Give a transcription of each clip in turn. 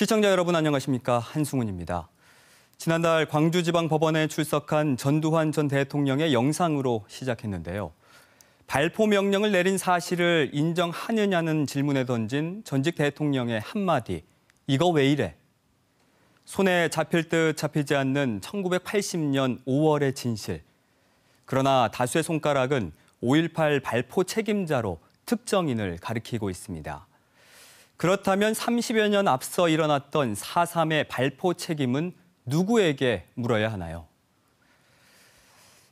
시청자 여러분 안녕하십니까? 한승훈입니다. 지난달 광주지방법원에 출석한 전두환 전 대통령의 영상으로 시작했는데요. 발포 명령을 내린 사실을 인정하느냐는 질문에 던진 전직 대통령의 한마디. 이거 왜 이래? 손에 잡힐 듯 잡히지 않는 1980년 5월의 진실. 그러나 다수의 손가락은 5.18 발포 책임자로 특정인을 가리키고 있습니다. 그렇다면 30여 년 앞서 일어났던 4.3의 발포 책임은 누구에게 물어야 하나요?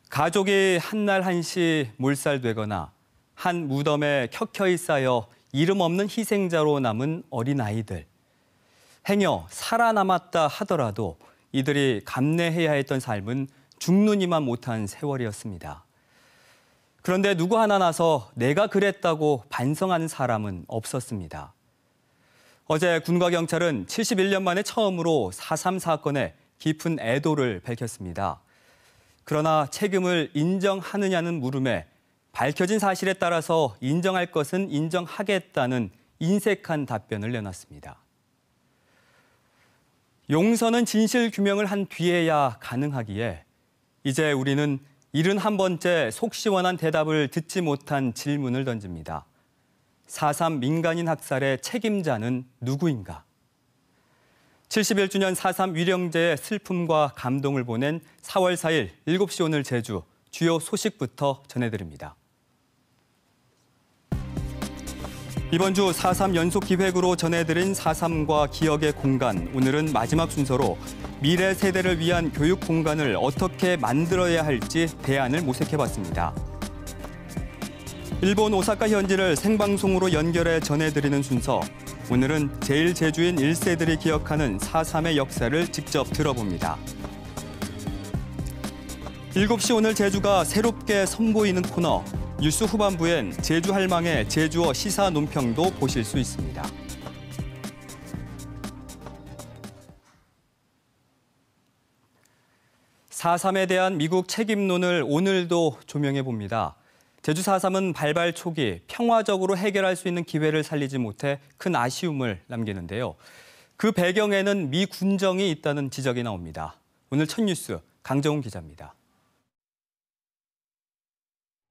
가족이 한날 한시 몰살되거나 한 무덤에 켜켜이 쌓여 이름 없는 희생자로 남은 어린아이들. 행여 살아남았다 하더라도 이들이 감내해야 했던 삶은 죽느니만 못한 세월이었습니다. 그런데 누구 하나 나서 내가 그랬다고 반성하는 사람은 없었습니다. 어제 군과 경찰은 71년 만에 처음으로 4.3 사건에 깊은 애도를 밝혔습니다. 그러나 책임을 인정하느냐는 물음에 밝혀진 사실에 따라서 인정할 것은 인정하겠다는 인색한 답변을 내놨습니다. 용서는 진실 규명을 한 뒤에야 가능하기에 이제 우리는 71번째 속 시원한 대답을 듣지 못한 질문을 던집니다. 4.3 민간인 학살의 책임자는 누구인가? 71주년 4.3 위령제의 슬픔과 감동을 보낸 4월 4일 7시 오늘 제주 주요 소식부터 전해드립니다. 이번 주 4.3 연속 기획으로 전해드린 4.3과 기억의 공간. 오늘은 마지막 순서로 미래 세대를 위한 교육 공간을 어떻게 만들어야 할지 대안을 모색해봤습니다. 일본 오사카 현지를 생방송으로 연결해 전해드리는 순서. 오늘은 제일 제주인 1세들이 기억하는 4.3의 역사를 직접 들어봅니다. 7시 오늘 제주가 새롭게 선보이는 코너. 뉴스 후반부엔 제주 할망의 제주어 시사 논평도 보실 수 있습니다. (4.3) 대한 미국 책임론을 오늘도 조명해 봅니다. 제주 4.3은 발발 초기 평화적으로 해결할 수 있는 기회를 살리지 못해 큰 아쉬움을 남기는데요. 그 배경에는 미 군정이 있다는 지적이 나옵니다. 오늘 첫 뉴스 강정훈 기자입니다.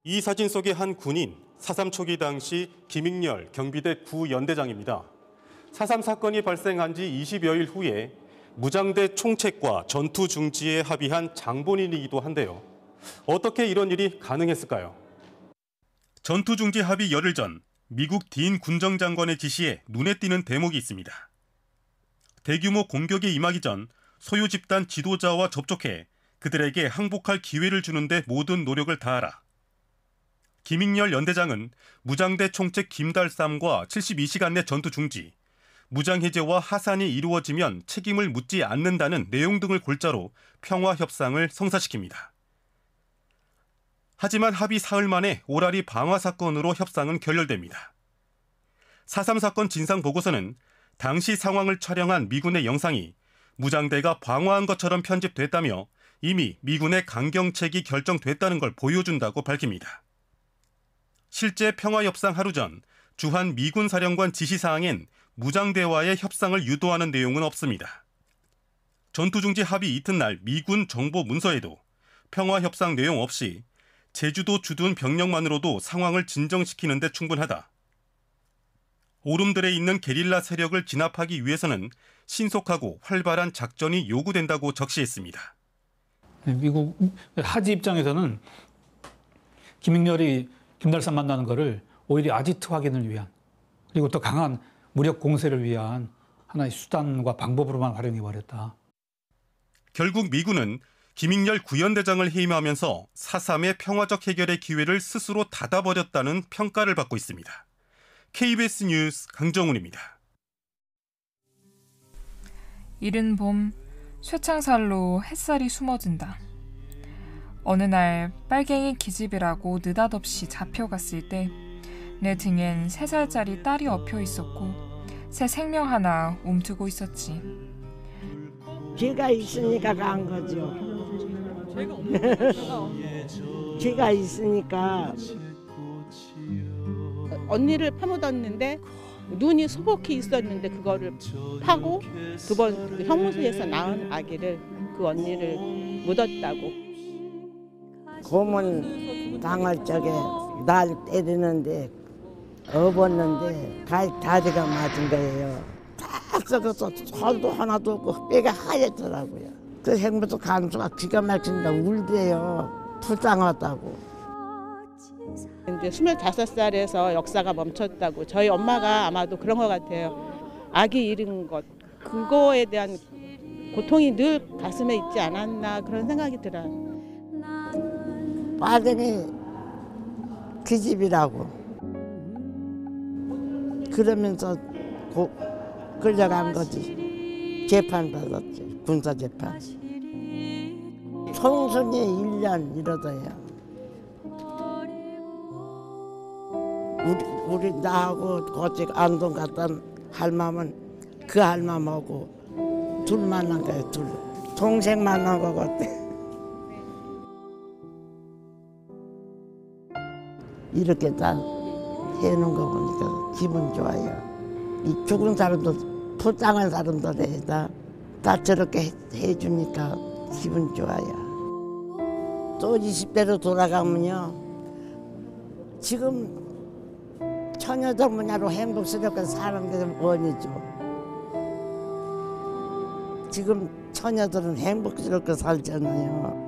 이 사진 속의 한 군인, 4.3 초기 당시 김익렬 경비대 구연대장입니다. 4.3 사건이 발생한 지 20여일 후에 무장대 총책과 전투 중지에 합의한 장본인이기도 한데요. 어떻게 이런 일이 가능했을까요? 전투 중지 합의 열흘 전 미국 딘 군정장관의 지시에 눈에 띄는 대목이 있습니다. 대규모 공격에 임하기 전 소유 집단 지도자와 접촉해 그들에게 항복할 기회를 주는데 모든 노력을 다하라. 김익렬 연대장은 무장대 총책 김달삼과 72시간 내 전투 중지, 무장 해제와 하산이 이루어지면 책임을 묻지 않는다는 내용 등을 골자로 평화 협상을 성사시킵니다. 하지만 합의 사흘 만에 오라리 방화 사건으로 협상은 결렬됩니다. 4.3 사건 진상 보고서는 당시 상황을 촬영한 미군의 영상이 무장대가 방화한 것처럼 편집됐다며 이미 미군의 강경책이 결정됐다는 걸 보여준다고 밝힙니다. 실제 평화협상 하루 전 주한 미군 사령관 지시사항엔 무장대와의 협상을 유도하는 내용은 없습니다. 전투중지 합의 이튿날 미군 정보 문서에도 평화협상 내용 없이 제주도 주둔 병력만으로도 상황을 진정시키는 데 충분하다. 오름들에 있는 게릴라 세력을 진압하기 위해서는 신속하고 활발한 작전이 요구된다고 적시했습니다. 미국 하지 입장에서는 김익렬이 김달삼 만나는 것을 오히려 아지트 확인을 위한 그리고 더 강한 무력 공세를 위한 하나의 수단과 방법으로만 활용해버렸다. 결국 미군은 김익렬 구연대장을 해임하면서 4.3의 평화적 해결의 기회를 스스로 닫아버렸다는 평가를 받고 있습니다. KBS 뉴스 강정훈입니다. 이른 봄 쇠창살로 햇살이 숨어든다. 어느 날 빨갱이 기집애라고 느닷없이 잡혀갔을 때 내 등엔 3살짜리 딸이 엎여 있었고 새 생명 하나 움트고 있었지. 쥐가 있으니까 간 거죠. 쥐가 있으니까. 언니를 파묻었는데 눈이 소복히 있었는데 그거를 파고 두 번 형무소에서 낳은 아기를 그 언니를 묻었다고. 고문 당할 적에 날 때리는데 업었는데 다리가 맞은 거예요. 다 썩어서 살도 하나도 없고 뼈가 하얗더라고요. 그 행부도 간수가 기가 막힌다 울대요. 불쌍하다고. 이제 25살에서 역사가 멈췄다고. 저희 엄마가 아마도 그런 것 같아요. 아기 잃은 것, 그거에 대한 고통이 늘 가슴에 있지 않았나 그런 생각이 들어요. 빨갱이 그 집이라고. 그러면서 끌려간 거지. 재판 받았지. 군사 재판. 총순이 1년 이러더요. 우리 나하고 거기 안동 갔던 할멈은 그 할멈하고 둘 만난 거예요. 둘. 동생 만난 거 같아. 이렇게 다 해놓은 거 보니까 기분 좋아요. 이 죽은 사람도 불쌍한 사람들에 다 저렇게 해주니까 기분 좋아요. 또 20대로 돌아가면요. 지금 처녀들 문화로 행복스럽게 사는 게 원이죠. 지금 처녀들은 행복스럽게 살잖아요.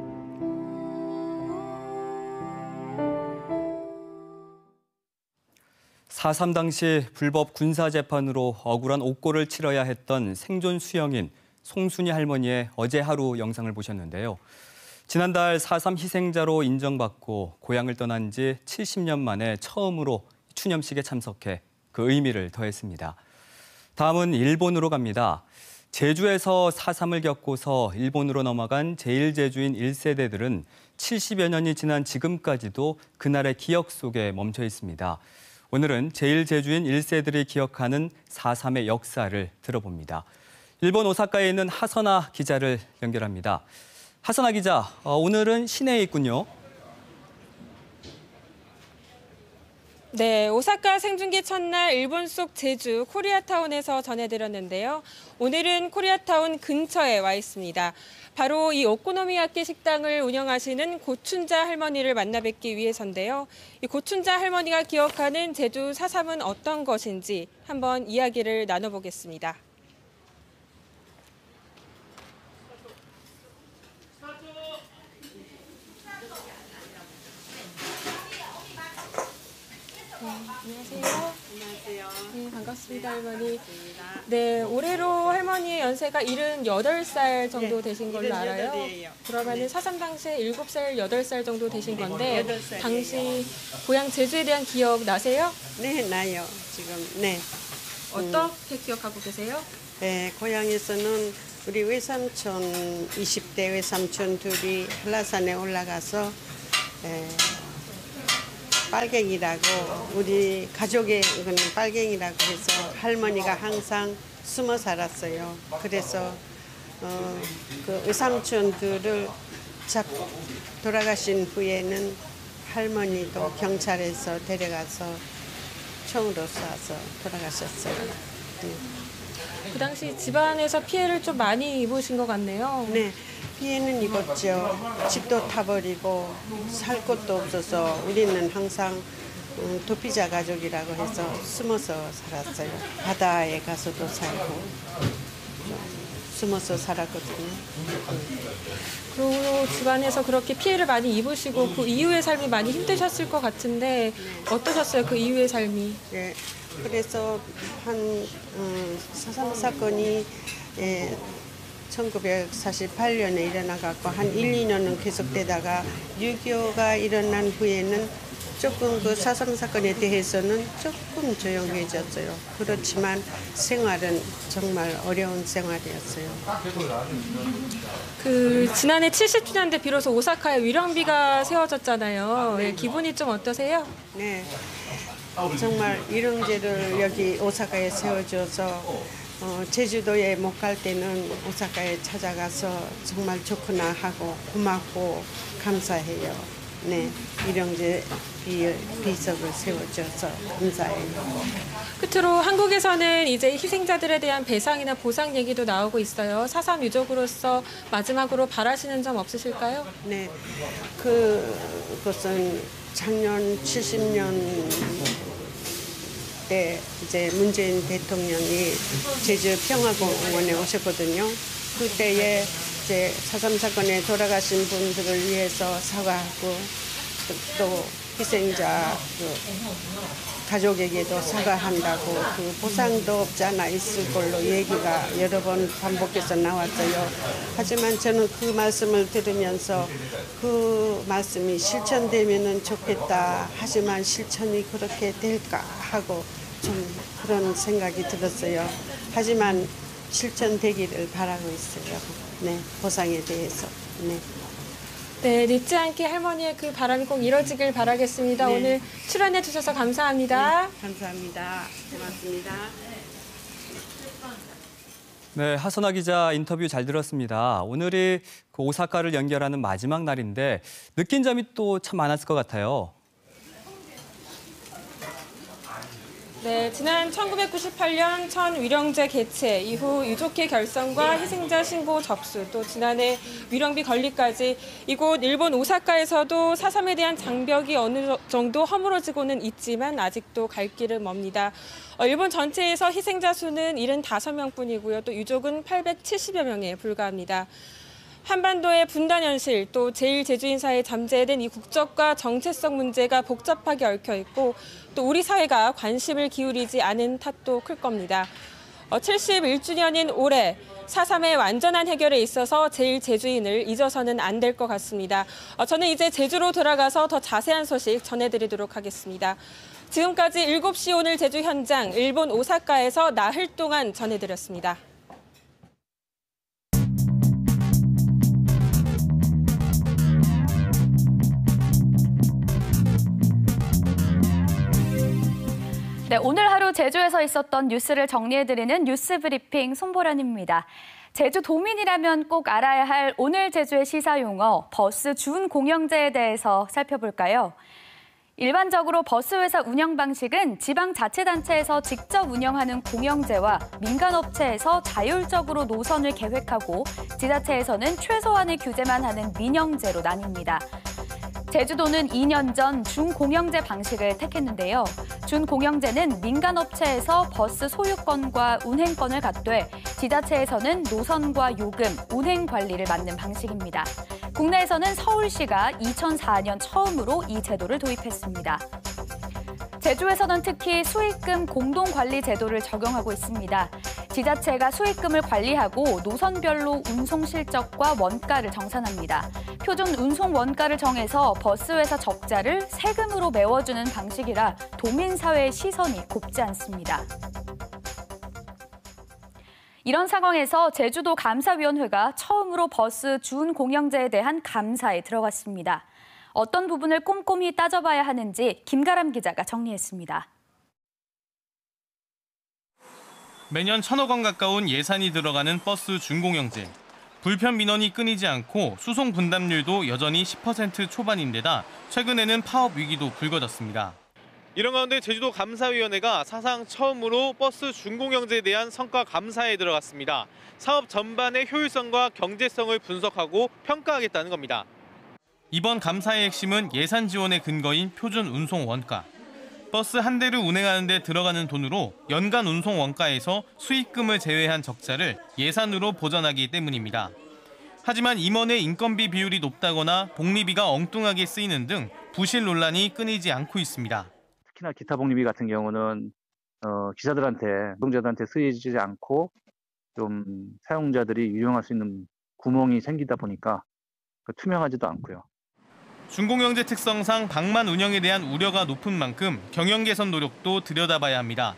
4.3 당시 불법 군사재판으로 억울한 옥고를 치러야 했던 생존 수영인 송순이 할머니의 어제 하루 영상을 보셨는데요. 지난달 4.3 희생자로 인정받고 고향을 떠난 지 70년 만에 처음으로 추념식에 참석해 그 의미를 더했습니다. 다음은 일본으로 갑니다. 제주에서 4.3을 겪고서 일본으로 넘어간 제1제주인 1세대들은 70여 년이 지난 지금까지도 그날의 기억 속에 멈춰 있습니다. 오늘은 제1제주인 1세들이 기억하는 4.3의 역사를 들어봅니다. 일본 오사카에 있는 하선아 기자를 연결합니다. 하선아 기자, 오늘은 시내에 있군요. 네, 오사카 생중계 첫날 일본 속 제주 코리아타운에서 전해드렸는데요. 오늘은 코리아타운 근처에 와 있습니다. 바로 이 오코노미야끼 식당을 운영하시는 고춘자 할머니를 만나 뵙기 위해서인데요. 이 고춘자 할머니가 기억하는 제주 4.3은 어떤 것인지 한번 이야기를 나눠보겠습니다. 안녕하세요. 안녕하세요. 네, 반갑습니다, 할머니. 네, 올해로 할머니의 연세가 78살 정도 되신 걸로 알아요. 78이에요. 그러면은 4.3 당시에 7살, 8살 정도 되신 건데 8살이에요. 당시 고향 제주에 대한 기억 나세요? 네, 나요. 지금 네. 어떻게 기억하고 계세요? 네, 고향에서는 우리 외삼촌 20대 외삼촌 둘이 한라산에 올라가서 빨갱이라고 우리 가족의 이거는 빨갱이라고 해서 할머니가 항상 숨어 살았어요. 그래서 그 외삼촌들을 돌아가신 후에는 할머니도 경찰에서 데려가서 총으로 쏴서 돌아가셨어요. 네. 그 당시 집안에서 피해를 좀 많이 입으신 것 같네요. 네, 피해는 입었죠. 집도 타버리고 살 곳도 없어서 우리는 항상 도피자 가족이라고 해서 숨어서 살았어요. 바다에 가서도 살고 숨어서 살았거든요. 그리고 집안에서 그렇게 피해를 많이 입으시고 그 이후의 삶이 많이 힘드셨을 것 같은데 어떠셨어요? 그 이후의 삶이? 네, 그래서 한 4.3 사건이 1948년에 일어나갖고 한 1, 2년은 계속되다가 6.25가 일어난 후에는 조금 그 4.3 사건에 대해서는 조금 조용해졌어요. 그렇지만 생활은 정말 어려운 생활이었어요. 그 지난해 70주년 때 비로소 오사카에 위령비가 세워졌잖아요. 네, 기분이 좀 어떠세요? 네, 정말 위령제를 여기 오사카에 세워줘서 제주도에 못 갈 때는 오사카에 찾아가서 정말 좋구나 하고 고맙고 감사해요. 네, 일용제 비석을 세워줘서 감사해요. 끝으로 한국에서는 이제 희생자들에 대한 배상이나 보상 얘기도 나오고 있어요. 4.3 유족으로서 마지막으로 바라시는 점 없으실까요? 네, 그것은 작년 70년 때 이제 문재인 대통령이 제주 평화공원에 오셨거든요. 그때에 이제 4.3 사건에 돌아가신 분들을 위해서 사과하고 또 희생자 가족에게도 사과한다고 그 보상도 없지 않아 있을 걸로 얘기가 여러 번 반복해서 나왔어요. 하지만 저는 그 말씀을 들으면서 그 말씀이 실천되면은 좋겠다. 하지만 실천이 그렇게 될까 하고 좀 그런 생각이 들었어요. 하지만 실천되기를 바라고 있어요. 네, 보상에 대해서. 네. 네, 늦지 않게 할머니의 그 바람이 꼭 이뤄지길 바라겠습니다. 네. 오늘 출연해 주셔서 감사합니다. 네, 감사합니다. 고맙습니다. 네, 하선아 기자 인터뷰 잘 들었습니다. 오늘이 그 오사카를 연결하는 마지막 날인데 느낀 점이 또 참 많았을 것 같아요. 네, 지난 1998년 천위령제 개최 이후 유족회 결성과 희생자 신고 접수, 또 지난해 위령비 건립까지 이곳 일본 오사카에서도 4.3에 대한 장벽이 어느 정도 허물어지고는 있지만 아직도 갈 길은 멉니다. 일본 전체에서 희생자 수는 75명뿐이고요. 또 유족은 870여 명에 불과합니다. 한반도의 분단 현실, 또 제1제주인 사회에 잠재된 이 국적과 정체성 문제가 복잡하게 얽혀 있고 또 우리 사회가 관심을 기울이지 않은 탓도 클 겁니다. 71주년인 올해 4.3의 완전한 해결에 있어서 제1제주인을 잊어서는 안 될 것 같습니다. 저는 이제 제주로 돌아가서 더 자세한 소식 전해드리도록 하겠습니다. 지금까지 7시 오늘 제주 현장 일본 오사카에서 나흘 동안 전해드렸습니다. 네, 오늘 하루 제주에서 있었던 뉴스를 정리해드리는 뉴스 브리핑 손보라입니다. 제주 도민이라면 꼭 알아야 할 오늘 제주의 시사용어 버스 준공영제에 대해서 살펴볼까요? 일반적으로 버스 회사 운영 방식은 지방자치단체에서 직접 운영하는 공영제와 민간업체에서 자율적으로 노선을 계획하고 지자체에서는 최소한의 규제만 하는 민영제로 나뉩니다. 제주도는 2년 전 준공영제 방식을 택했는데요. 준공영제는 민간업체에서 버스 소유권과 운행권을 갖되 지자체에서는 노선과 요금, 운행 관리를 맡는 방식입니다. 국내에서는 서울시가 2004년 처음으로 이 제도를 도입했습니다. 제주에서는 특히 수익금 공동관리 제도를 적용하고 있습니다. 지자체가 수익금을 관리하고 노선별로 운송 실적과 원가를 정산합니다. 표준 운송 원가를 정해서 버스회사 적자를 세금으로 메워주는 방식이라 도민사회의 시선이 곱지 않습니다. 이런 상황에서 제주도 감사위원회가 처음으로 버스 준공영제에 대한 감사에 들어갔습니다. 어떤 부분을 꼼꼼히 따져봐야 하는지 김가람 기자가 정리했습니다. 매년 1,000억 원 가까운 예산이 들어가는 버스 준공영제. 불편 민원이 끊이지 않고 수송 분담률도 여전히 10% 초반인데다 최근에는 파업 위기도 불거졌습니다. 이런 가운데 제주도 감사위원회가 사상 처음으로 버스 준공영제에 대한 성과 감사에 들어갔습니다. 사업 전반의 효율성과 경제성을 분석하고 평가하겠다는 겁니다. 이번 감사의 핵심은 예산 지원의 근거인 표준 운송 원가. 버스 한 대를 운행하는 데 들어가는 돈으로 연간 운송 원가에서 수익금을 제외한 적자를 예산으로 보전하기 때문입니다. 하지만 임원의 인건비 비율이 높다거나 복리비가 엉뚱하게 쓰이는 등 부실 논란이 끊이지 않고 있습니다. 특히나 기타 복리비 같은 경우는 기사들한테, 노동자들한테 쓰이지 않고 좀 사용자들이 유용할 수 있는 구멍이 생기다 보니까 투명하지도 않고요. 준공영제 특성상 방만 운영에 대한 우려가 높은 만큼 경영 개선 노력도 들여다봐야 합니다.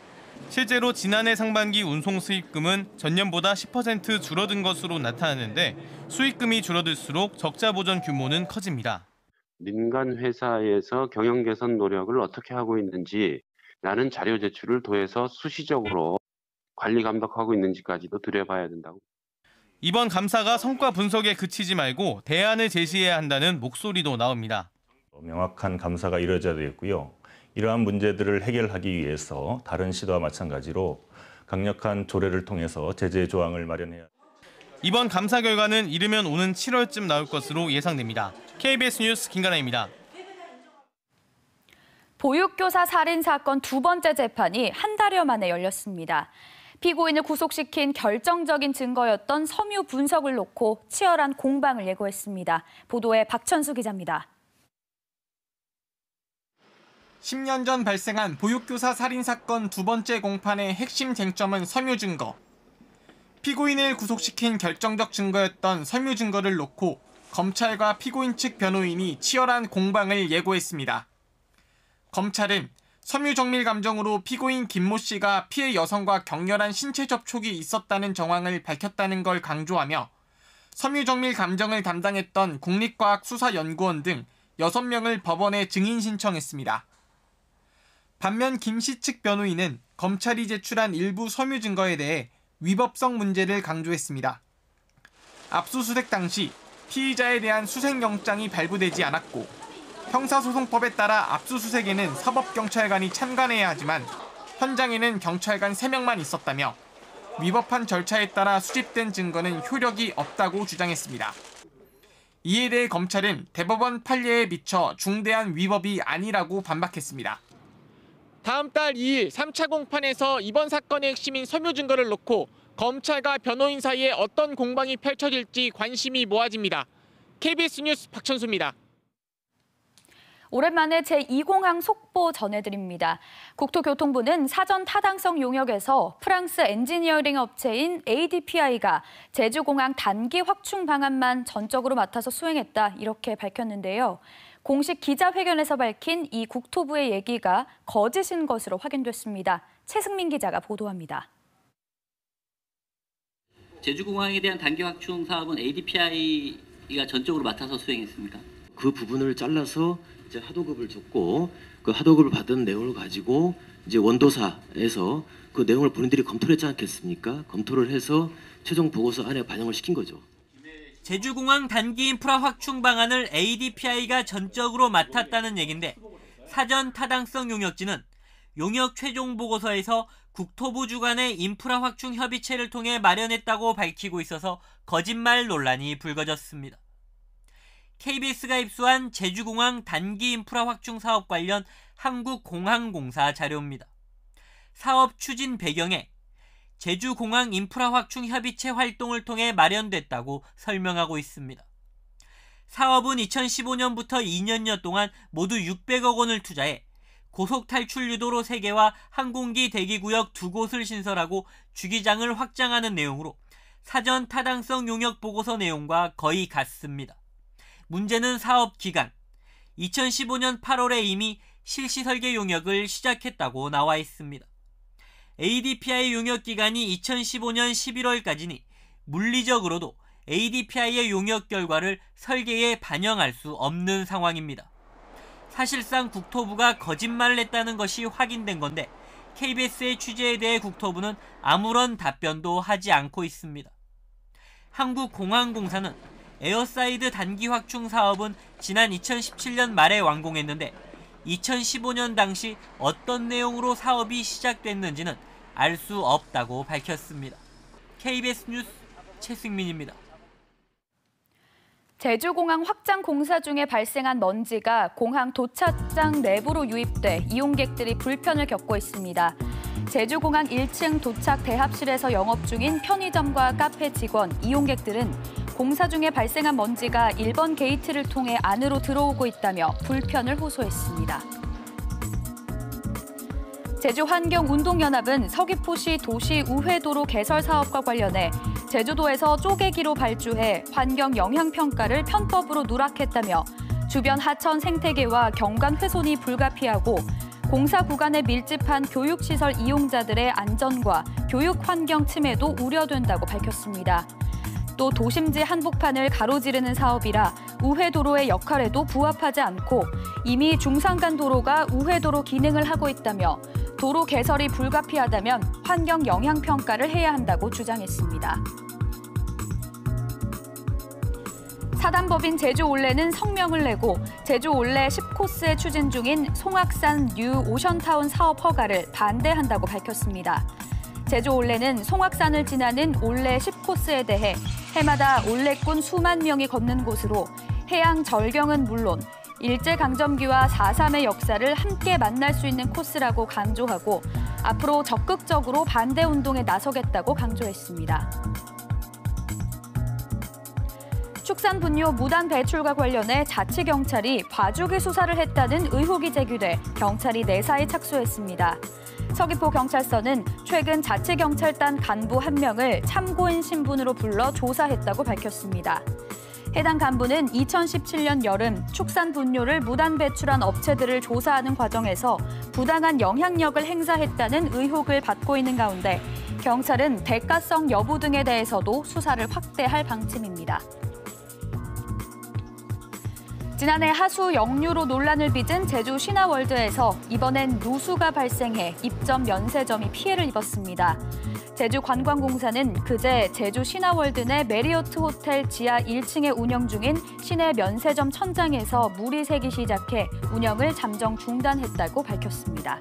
실제로 지난해 상반기 운송 수익금은 전년보다 10% 줄어든 것으로 나타나는데 수익금이 줄어들수록 적자 보전 규모는 커집니다. 민간 회사에서 경영 개선 노력을 어떻게 하고 있는지라는 자료 제출을 더해서 수시적으로 관리 감독하고 있는지까지도 들여봐야 된다고. 이번 감사가 성과 분석에 그치지 말고 대안을 제시해야 한다는 목소리도 나옵니다. 명확한 감사가 이루어져야 되겠고요. 이러한 문제들을 해결하기 위해서 다른 시도와 마찬가지로 강력한 조례를 통해서 제재 조항을 마련해야 합니다. 이번 감사 결과는 이르면 오는 7월쯤 나올 것으로 예상됩니다. KBS 뉴스 김가나입니다. 보육교사 살인 사건 두 번째 재판이 한 달여 만에 열렸습니다. 피고인을 구속시킨 결정적인 증거였던 섬유 분석을 놓고 치열한 공방을 예고했습니다. 보도에 박천수 기자입니다. 10년 전 발생한 보육교사 살인 사건 두 번째 공판의 핵심 쟁점은 섬유 증거. 피고인을 구속시킨 결정적 증거였던 섬유 증거를 놓고 검찰과 피고인 측 변호인이 치열한 공방을 예고했습니다. 검찰은 섬유 정밀 감정으로 피고인 김모 씨가 피해 여성과 격렬한 신체 접촉이 있었다는 정황을 밝혔다는 걸 강조하며 섬유 정밀 감정을 담당했던 국립과학수사연구원 등 6명을 법원에 증인 신청했습니다. 반면 김 씨 측 변호인은 검찰이 제출한 일부 섬유 증거에 대해 위법성 문제를 강조했습니다. 압수수색 당시 피의자에 대한 수색영장이 발부되지 않았고 형사소송법에 따라 압수수색에는 사법경찰관이 참관해야 하지만 현장에는 경찰관 3명만 있었다며 위법한 절차에 따라 수집된 증거는 효력이 없다고 주장했습니다. 이에 대해 검찰은 대법원 판례에 비춰 중대한 위법이 아니라고 반박했습니다. 다음 달 2일 3차 공판에서 이번 사건의 핵심인 섬유 증거를 놓고 검찰과 변호인 사이에 어떤 공방이 펼쳐질지 관심이 모아집니다. KBS 뉴스 박천수입니다. 오랜만에 제2공항 속보 전해드립니다. 국토교통부는 사전 타당성 용역에서 프랑스 엔지니어링 업체인 ADPI가 제주공항 단기 확충 방안만 전적으로 맡아서 수행했다 이렇게 밝혔는데요. 공식 기자회견에서 밝힌 이 국토부의 얘기가 거짓인 것으로 확인됐습니다. 최승민 기자가 보도합니다. 제주공항에 대한 단기 확충 사업은 ADPI가 전적으로 맡아서 수행했습니까? 그 부분을 잘라서 이제 하도급을 줬고 그 하도급을 받은 내용을 가지고 이제 원도사에서 그 내용을 본인들이 검토를 했지 않겠습니까? 검토를 해서 최종 보고서 안에 반영을 시킨 거죠. 제주공항 단기 인프라 확충 방안을 ADPI가 전적으로 맡았다는 얘긴데 사전 타당성 용역지는 용역 최종 보고서에서 국토부 주관의 인프라 확충 협의체를 통해 마련했다고 밝히고 있어서 거짓말 논란이 불거졌습니다. KBS가 입수한 제주공항 단기 인프라 확충 사업 관련 한국공항공사 자료입니다. 사업 추진 배경에 제주공항 인프라 확충 협의체 활동을 통해 마련됐다고 설명하고 있습니다. 사업은 2015년부터 2년여 동안 모두 600억 원을 투자해 고속 탈출 유도로 3개와 항공기 대기구역 2곳을 신설하고 주기장을 확장하는 내용으로 사전 타당성 용역 보고서 내용과 거의 같습니다. 문제는 사업 기간. 2015년 8월에 이미 실시 설계 용역을 시작했다고 나와 있습니다. ADPI 용역 기간이 2015년 11월까지니 물리적으로도 ADPI의 용역 결과를 설계에 반영할 수 없는 상황입니다. 사실상 국토부가 거짓말을 했다는 것이 확인된 건데 KBS의 취재에 대해 국토부는 아무런 답변도 하지 않고 있습니다. 한국공항공사는 에어사이드 단기 확충 사업은 지난 2017년 말에 완공했는데 2015년 당시 어떤 내용으로 사업이 시작됐는지는 알 수 없다고 밝혔습니다. KBS 뉴스 최승민입니다. 제주공항 확장 공사 중에 발생한 먼지가 공항 도착장 내부로 유입돼 이용객들이 불편을 겪고 있습니다. 제주공항 1층 도착 대합실에서 영업 중인 편의점과 카페 직원, 이용객들은 공사 중에 발생한 먼지가 1번 게이트를 통해 안으로 들어오고 있다며 불편을 호소했습니다. 제주환경운동연합은 서귀포시 도시우회도로 개설 사업과 관련해 제주도에서 쪼개기로 발주해 환경 영향평가를 편법으로 누락했다며 주변 하천 생태계와 경관 훼손이 불가피하고 공사 구간에 밀집한 교육시설 이용자들의 안전과 교육 환경 침해도 우려된다고 밝혔습니다. 또 도심지 한복판을 가로지르는 사업이라 우회도로의 역할에도 부합하지 않고 이미 중산간 도로가 우회도로 기능을 하고 있다며 도로 개설이 불가피하다면 환경 영향평가를 해야 한다고 주장했습니다. 사단법인 제주 올레는 성명을 내고 제주 올레 10코스에 추진 중인 송악산 뉴 오션타운 사업 허가를 반대한다고 밝혔습니다. 제주 올레는 송악산을 지나는 올레 10코스에 대해 해마다 올레꾼 수만 명이 걷는 곳으로 해양 절경은 물론 일제강점기와 4.3의 역사를 함께 만날 수 있는 코스라고 강조하고 앞으로 적극적으로 반대 운동에 나서겠다고 강조했습니다. 축산분뇨 무단 배출과 관련해 자치경찰이 봐주기 수사를 했다는 의혹이 제기돼 경찰이 내사에 착수했습니다. 서귀포 경찰서는 최근 자치경찰단 간부 1명을 참고인 신분으로 불러 조사했다고 밝혔습니다. 해당 간부는 2017년 여름 축산분뇨를 무단 배출한 업체들을 조사하는 과정에서 부당한 영향력을 행사했다는 의혹을 받고 있는 가운데 경찰은 대가성 여부 등에 대해서도 수사를 확대할 방침입니다. 지난해 하수 역류로 논란을 빚은 제주 신화월드에서 이번엔 누수가 발생해 입점 면세점이 피해를 입었습니다. 제주관광공사는 그제 제주 신화월드 내 메리어트 호텔 지하 1층에 운영 중인 시내 면세점 천장에서 물이 새기 시작해 운영을 잠정 중단했다고 밝혔습니다.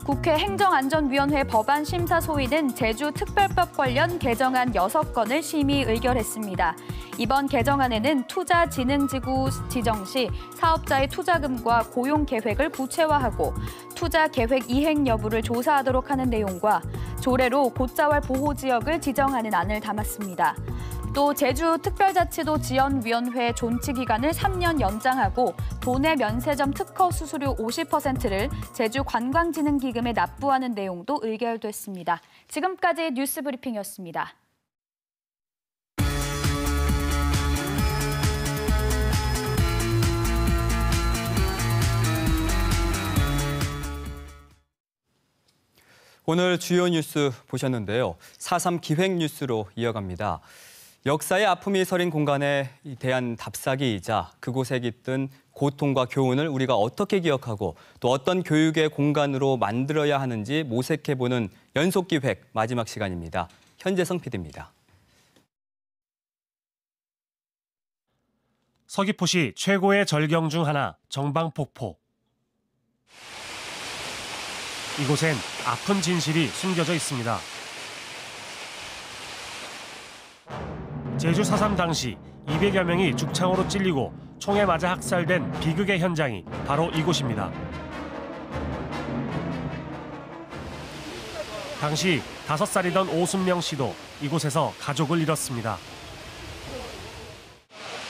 국회 행정안전위원회 법안 심사 소위는 제주특별법 관련 개정안 6건을 심의 의결했습니다. 이번 개정안에는 투자진흥지구 지정 시 사업자의 투자금과 고용 계획을 구체화하고 투자 계획 이행 여부를 조사하도록 하는 내용과 조례로 곶자왈 보호지역을 지정하는 안을 담았습니다. 또 제주특별자치도 지원위원회 존치 기간을 3년 연장하고 도내 면세점 특허 수수료 50%를 제주관광진흥기금에 납부하는 내용도 의결됐습니다. 지금까지 뉴스브리핑이었습니다. 오늘 주요 뉴스 보셨는데요. 4.3 기획 뉴스로 이어갑니다. 역사의 아픔이 서린 공간에 대한 답사기이자 그곳에 깃든 고통과 교훈을 우리가 어떻게 기억하고 또 어떤 교육의 공간으로 만들어야 하는지 모색해보는 연속기획 마지막 시간입니다. 현재성 PD입니다. 서귀포시 최고의 절경 중 하나, 정방폭포. 이곳엔 아픈 진실이 숨겨져 있습니다. 제주 4.3 당시 200여 명이 죽창으로 찔리고 총에 맞아 학살된 비극의 현장이 바로 이곳입니다. 당시 5살이던 오순명 씨도 이곳에서 가족을 잃었습니다.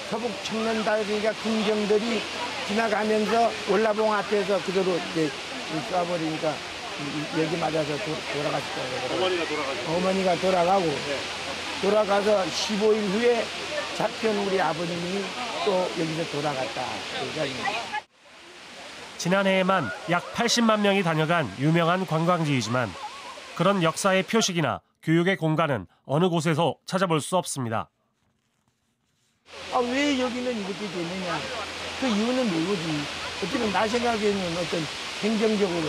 서북 청년다리가 군경들이 지나가면서 올라봉 앞에서 그대로 이제 쏴버리니까 여기 맞아서 돌아갔어요. 어머니가 돌아가셨어요? 어머니가 돌아가고 돌아가서 15일 후에 잡혀온 우리 아버님이 또 여기서 돌아갔다. 지난해에만 약 80만 명이 다녀간 유명한 관광지이지만 그런 역사의 표식이나 교육의 공간은 어느 곳에서 찾아볼 수 없습니다. 왜 여기는 이것이 되느냐? 그 이유는 뭐지? 어쨌든 나 생각에는 어떤 행정적으로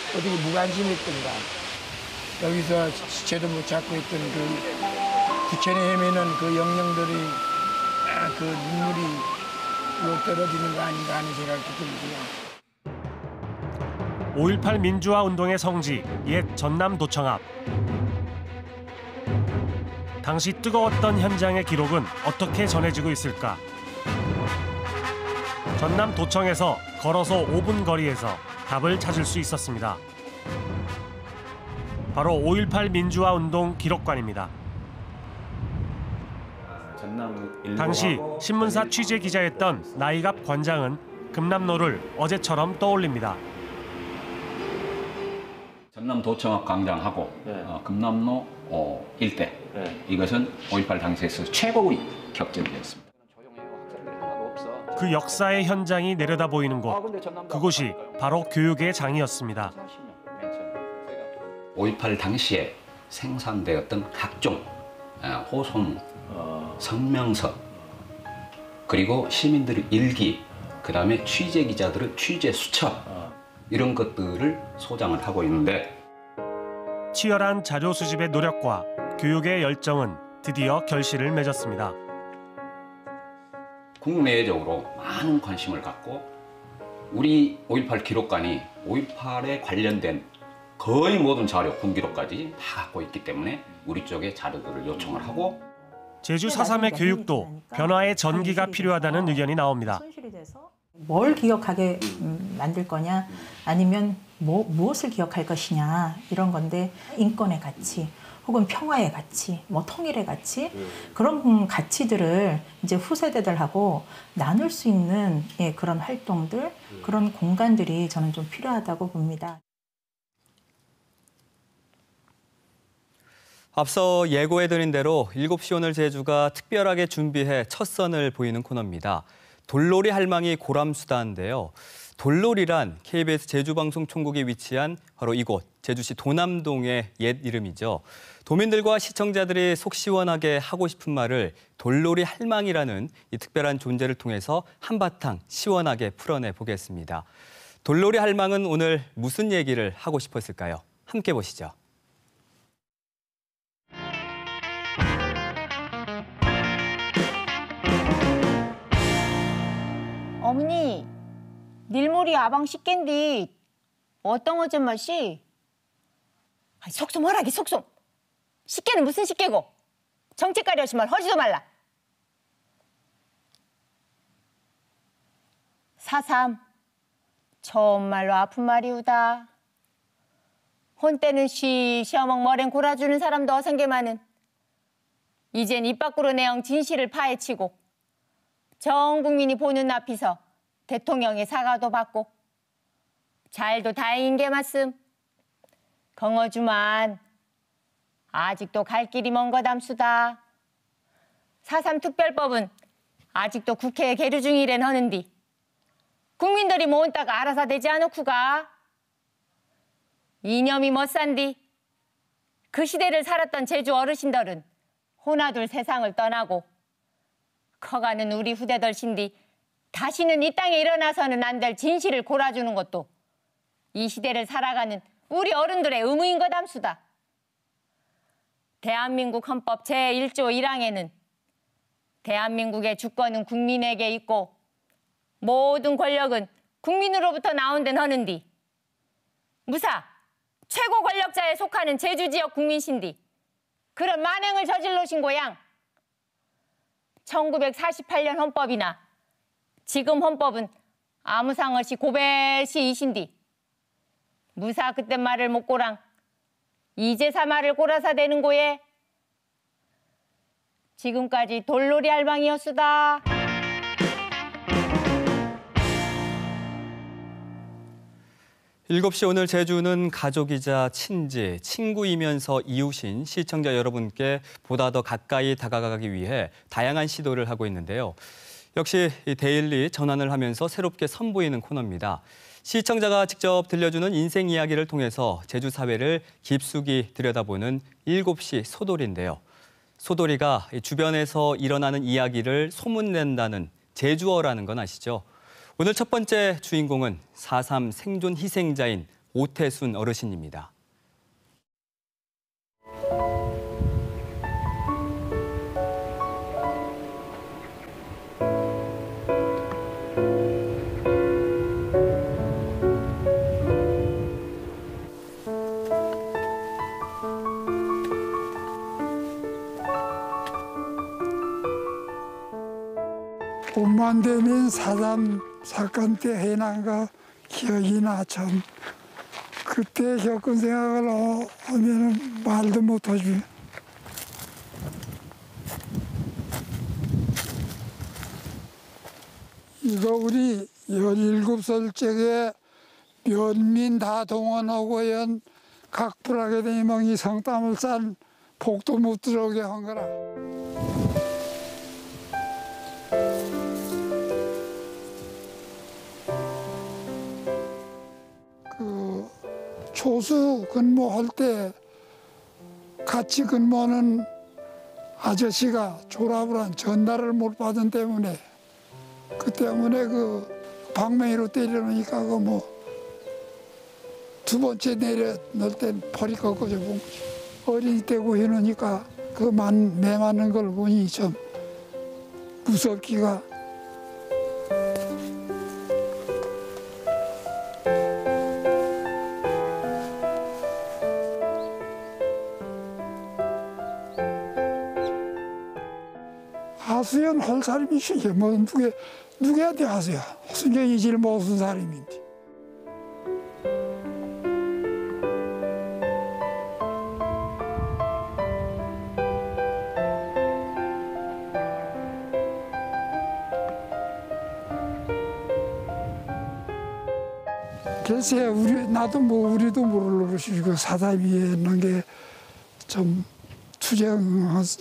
어떻게 무관심했던가. 여기서 시체도 못 찾고 있던 그 부천에 헤매는 그 영령들이 그 눈물이 떨어지는 거 아닌가 하는 생각이 들고요. 5.18 민주화 운동의 성지, 옛 전남도청 앞. 당시 뜨거웠던 현장의 기록은 어떻게 전해지고 있을까? 전남도청에서 걸어서 5분 거리에서 답을 찾을 수 있었습니다. 바로 5.18 민주화 운동 기록관입니다. 당시 신문사 취재 기자였던 나이갑 관장은 금남로를 어제처럼 떠올립니다. 전남도청 앞 광장하고 금남로 일대 이것은 5.18 당시에서 최고의 격전지였습니다. 그 역사의 현장이 내려다 보이는 곳, 그곳이 바로 교육의 장이었습니다. 5.18 당시에 생산되었던 각종 호소문, 성명서, 그리고 시민들의 일기, 그다음에 취재 기자들의 취재 수첩 이런 것들을 소장을 하고 있는데 치열한 자료 수집의 노력과 교육의 열정은 드디어 결실을 맺었습니다. 국내적으로 많은 관심을 갖고 우리 5.18 기록관이 5.18에 관련된 거의 모든 자료, 군기록까지 다 갖고 있기 때문에 우리 쪽에 자료들을 요청을 하고 제주 4.3의 교육도 변화의 전기가 필요하다는 의견이 나옵니다. 뭘 기억하게 만들 거냐 아니면 무엇을 기억할 것이냐 이런 건데 인권의 가치 혹은 평화의 가치, 통일의 가치 그런 가치들을 이제 후세대들하고 나눌 수 있는 그런 활동들 그런 공간들이 저는 좀 필요하다고 봅니다. 앞서 예고해드린 대로 7시 오늘 제주가 특별하게 준비해 첫 선을 보이는 코너입니다. 돌놀이 할망이 고람수다인데요. 돌놀이란 KBS 제주방송 총국이 위치한 바로 이곳 제주시 도남동의 옛 이름이죠. 도민들과 시청자들이 속 시원하게 하고 싶은 말을 돌놀이 할망이라는 이 특별한 존재를 통해서 한바탕 시원하게 풀어내 보겠습니다. 돌놀이 할망은 오늘 무슨 얘기를 하고 싶었을까요? 함께 보시죠. 어머니, 밀물이 아방 식겐디 어떤 어쩐 맛이? 속좀 허라기 속좀. 식게는 무슨 식게고? 정치까리 하시 말 허지도 말라. 4.3 정말로 아픈 말이우다. 혼때는 시어먹 머랭 골아주는 사람도 어생게만은 이젠 입 밖으로 내엉 진실을 파헤치고 전 국민이 보는 앞에서 대통령의 사과도 받고 잘도 다행인 게 맞음. 경어주만 아직도 갈 길이 먼 거담수다. 4.3 특별법은 아직도 국회에 계류 중이란 하는디 국민들이 모은다가 알아서 되지 않을쿠가. 이념이 멋산디 그 시대를 살았던 제주 어르신들은 호나둘 세상을 떠나고 커가는 우리 후대들신디 다시는 이 땅에 일어나서는 안 될 진실을 골아주는 것도 이 시대를 살아가는 우리 어른들의 의무인 거담수다. 대한민국 헌법 제1조 1항에는 대한민국의 주권은 국민에게 있고 모든 권력은 국민으로부터 나온다는 하는디 무사 최고 권력자에 속하는 제주 지역 국민신디 그런 만행을 저질러신 고양 1948년 헌법이나 지금 헌법은 아무 상없이 고배시이신디 무사 그때 말을 못 고랑 이제사 말을 고라사 되는 고에 지금까지 돌놀이 할망이었수다. 일곱 시 오늘 제주는 가족이자 친지, 친구이면서 이웃인 시청자 여러분께 보다 더 가까이 다가가기 위해 다양한 시도를 하고 있는데요. 역시 데일리 전환을 하면서 새롭게 선보이는 코너입니다. 시청자가 직접 들려주는 인생 이야기를 통해서 제주 사회를 깊숙이 들여다보는 7시 소돌이인데요. 소돌이가 주변에서 일어나는 이야기를 소문낸다는 제주어라는 건 아시죠? 오늘 첫 번째 주인공은 4.3 생존 희생자인 오태순 어르신입니다. 봄만 되면 4.3 사건 때 해난가 기억이 나 참. 그때 겪은 생각을 하면은 말도 못하지. 이거 우리 17살 적에 면민 다 동원하고 연 각불하게 되면 이 성땀을 싼 복도 못 들어오게 한 거라. 초수 근무할 때 같이 근무하는 아저씨가 졸업을 한 전달을 못 받은 때문에 그 때문에 그 방맹이로 때려놓으니까 그 뭐 두 번째 내려 넣을 땐 팔이 꺾어져 본 거지. 어린이 때고 해놓으니까 매 맞는 걸 보니 좀 무섭기가. 하수연 할 사람이시지 뭐 누구한테 하세요? 순경이 제일 못쓴 사람인데. 글쎄 나도 뭐 우리도 모를 노릇이고 사다리에 게 좀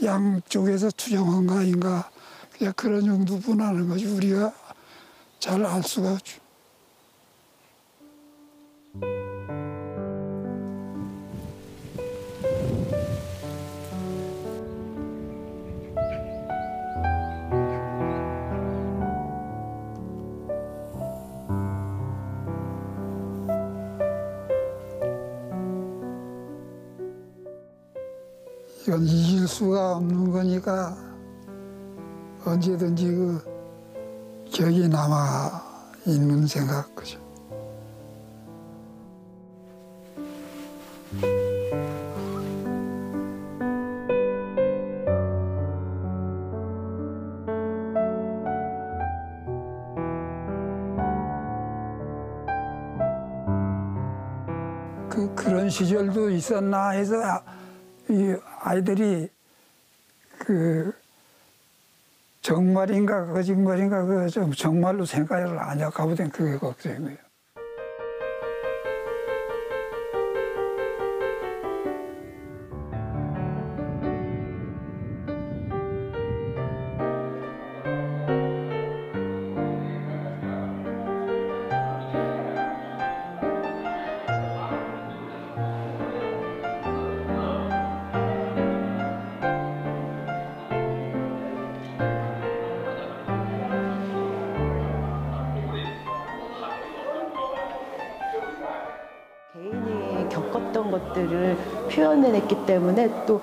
양쪽에서 투정한 거 아닌가 그냥 그런 정도뿐하는 거지 우리가 잘 알 수가 없죠. 이건 잊을 수가 없는 거니까 언제든지 그 기억이 남아 있는 생각 그죠. 그런 시절도 있었나 해서 이 아이들이 그 정말인가 거짓말인가 그 좀 정말로 생각을 안 할까 보단 그게 걱정이에요. 겪었던 것들을 표현해냈기 때문에 또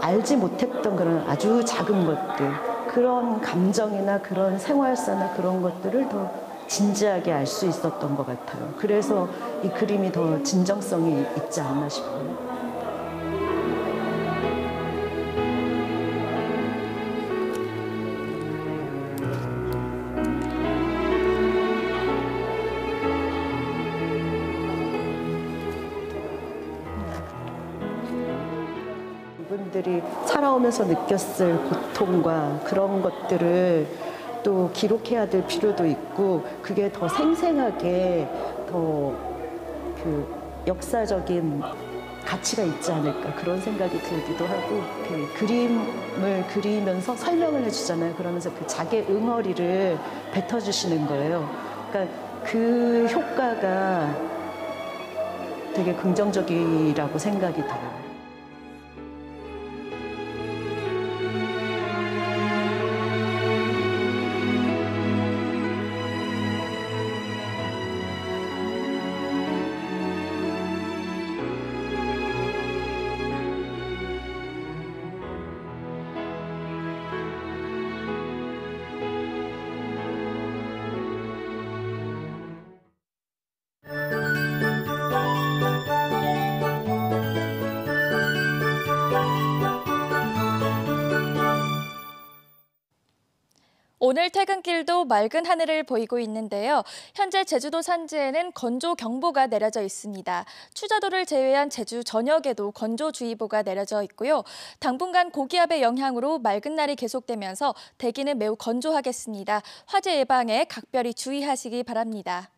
알지 못했던 그런 아주 작은 것들, 그런 감정이나 그런 생활사나 그런 것들을 더 진지하게 알 수 있었던 것 같아요. 그래서 이 그림이 더 진정성이 있지 않나 싶어요. 이분들이 살아오면서 느꼈을 고통과 그런 것들을 또 기록해야 될 필요도 있고 그게 더 생생하게 더 그 역사적인 가치가 있지 않을까 그런 생각이 들기도 하고 그 그림을 그리면서 설명을 해주잖아요. 그러면서 그 자기 응어리를 뱉어주시는 거예요. 그러니까 그 효과가 되게 긍정적이라고 생각이 들어요. 오늘 퇴근길도 맑은 하늘을 보이고 있는데요. 현재 제주도 산지에는 건조경보가 내려져 있습니다. 추자도를 제외한 제주 전역에도 건조주의보가 내려져 있고요. 당분간 고기압의 영향으로 맑은 날이 계속되면서 대기는 매우 건조하겠습니다. 화재 예방에 각별히 주의하시기 바랍니다.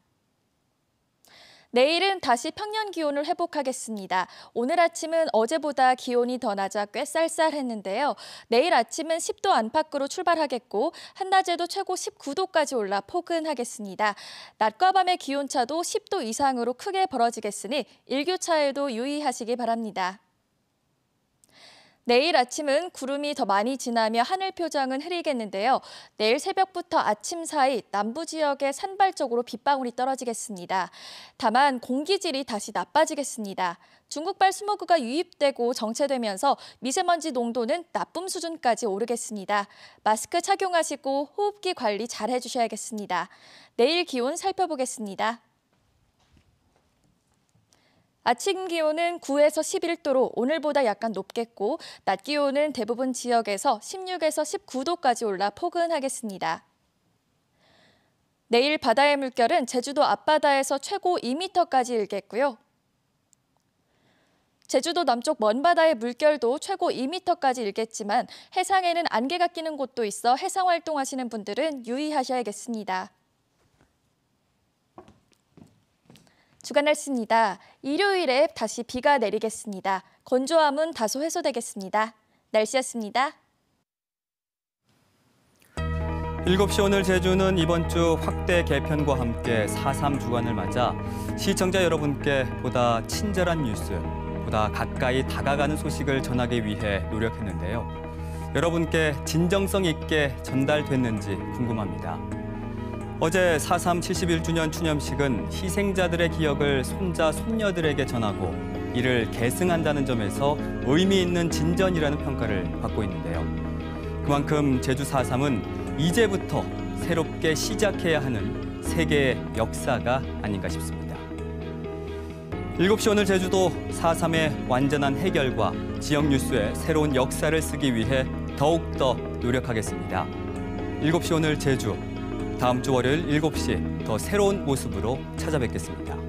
내일은 다시 평년 기온을 회복하겠습니다. 오늘 아침은 어제보다 기온이 더 낮아 꽤 쌀쌀했는데요. 내일 아침은 10도 안팎으로 출발하겠고 한낮에도 최고 19도까지 올라 포근하겠습니다. 낮과 밤의 기온차도 10도 이상으로 크게 벌어지겠으니 일교차에도 유의하시기 바랍니다. 내일 아침은 구름이 더 많이 지나며 하늘 표정은 흐리겠는데요. 내일 새벽부터 아침 사이 남부 지역에 산발적으로 빗방울이 떨어지겠습니다. 다만 공기질이 다시 나빠지겠습니다. 중국발 스모그가 유입되고 정체되면서 미세먼지 농도는 나쁨 수준까지 오르겠습니다. 마스크 착용하시고 호흡기 관리 잘 해주셔야겠습니다. 내일 기온 살펴보겠습니다. 아침 기온은 9에서 11도로 오늘보다 약간 높겠고 낮 기온은 대부분 지역에서 16에서 19도까지 올라 포근하겠습니다. 내일 바다의 물결은 제주도 앞바다에서 최고 2m까지 일겠고요. 제주도 남쪽 먼바다의 물결도 최고 2m까지 일겠지만 해상에는 안개가 끼는 곳도 있어 해상 활동하시는 분들은 유의하셔야겠습니다. 주간 날씨입니다. 일요일에 다시 비가 내리겠습니다. 건조함은 다소 해소되겠습니다. 날씨였습니다. 7시 오늘 제주는 이번 주 확대 개편과 함께 4.3 주간을 맞아 시청자 여러분께 보다 친절한 뉴스, 보다 가까이 다가가는 소식을 전하기 위해 노력했는데요. 여러분께 진정성 있게 전달됐는지 궁금합니다. 어제 4.3 71주년 추념식은 희생자들의 기억을 손자, 손녀들에게 전하고 이를 계승한다는 점에서 의미 있는 진전이라는 평가를 받고 있는데요. 그만큼 제주 4.3은 이제부터 새롭게 시작해야 하는 세계의 역사가 아닌가 싶습니다. 7시 오늘 제주도 4.3의 완전한 해결과 지역 뉴스의 새로운 역사를 쓰기 위해 더욱더 노력하겠습니다. 7시 오늘 제주, 다음 주 월요일 7시 더 새로운 모습으로 찾아뵙겠습니다.